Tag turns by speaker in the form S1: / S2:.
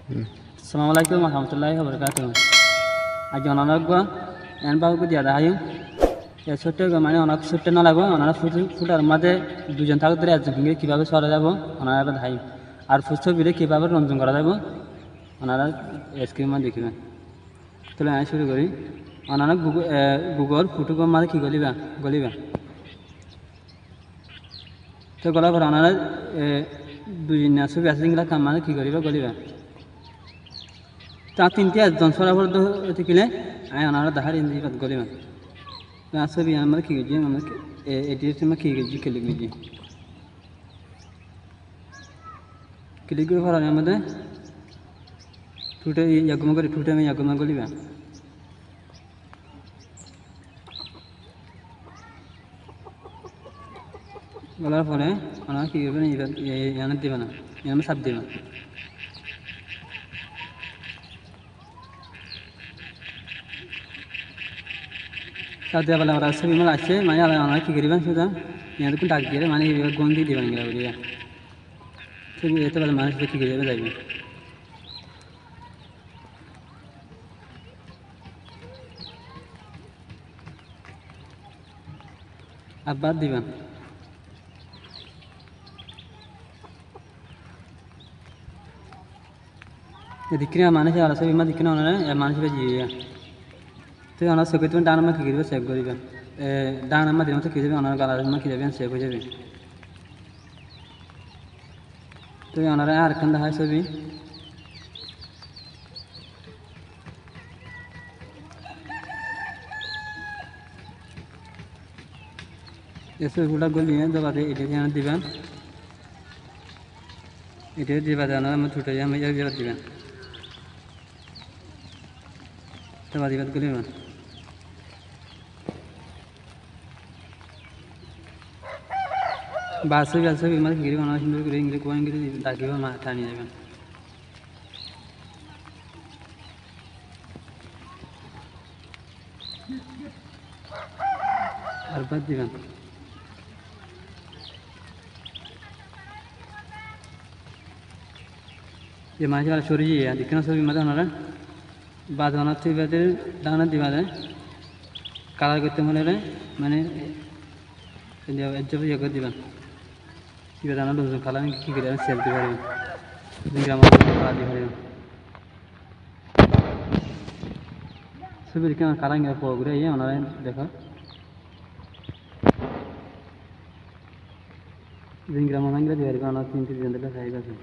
S1: Assalamualaikum warahmatullahi wabarakatuh. Aja onak gua, en bahu ku dia dahayu. Ya ছোট্ট মানে অনেক ছোট্ট না লাগবে ওনারা ফুটার মধ্যে দুজন থাকতে একজনকে কীভাবে সরা যাব ওনারা ধাই আর ছবিটা কীভাবে রঞ্জন করা যাব ওনারা স্ক্রিনে দেখিবেন। তাহলে আমি শুরু করি। ওনারা গুগল ফুটুক মাঝে কী গলিবা তো গলার পর ওনারা দুজন ছবি আছে যেগুলো কাম মানে কী করিবা গলিবা তা তিনটে একজন সরা পর কিলে আমি ওনারা দাহার ইন্দি গলিবা ছবি আমরা কী করছি আমরা এটির সময় কী করছি ক্লিক করছি ক্লিক করে ফেলার আমাদের টুটে ইয়াগুমা করে টুটে আমি ইয়াগুমা গলিবা গলার পরে ওনারা কী করবেন এখানে দেবে না এখানে সাপ দেবে সাপ দেওয়া বলে ওরা ছবি মাল আসছে মানে ওনারা কী করবেন শুধু ইয়াদের ডাক দিয়ে মানে গন্ধি দেবেন এগুলো বলিয়া ছবি যেতে পারলে মানুষ কী করে যাবে যাইবে আবার দিবেন দিক্কিনা মানুষ আর ছবি মা দিক্কিনা ওনারা মানুষের জিয়ে তো ওনার চোখে তুমি ডান আমার কী করবে সেভ করবে ডান আমার দিন তো কী যাবে ওনার গালার মা কী যাবে সেভ হয়ে যাবে তো ওনারা আর একখান দেখায় ছবি এই ছবিগুলো গলিয়ে দেবাতে এটা দিবেন এটা দিবাতে ওনারা আমার ছুটে যায় আমি দিবেন দেবা দিবাত গলিবেন বাসে মানে গিরি বানানো সুন্দর করে ইংরেজি কোয়া ইংরেজি ডাকিবা মা টানিয়ে যাবেন আর বাদ দিবেন যে মাঝে আর সরিয়ে দিকেন ছবি মাঝে ওনারা বাদ ওনার ছবিদের ডানা দিবা যায় কালার করতে হলে মানে ইয়ে করে দিবেন এবার আমরা দুজন কালার কী করে সেল দিতে পারবেন আমার কালার দিতে পারবেন ছবি দেখে আমার কালার ঘুরে ওনারা দেখো গ্রাম দিয়ে পারবে আমার 3 জনের সাইজ আছে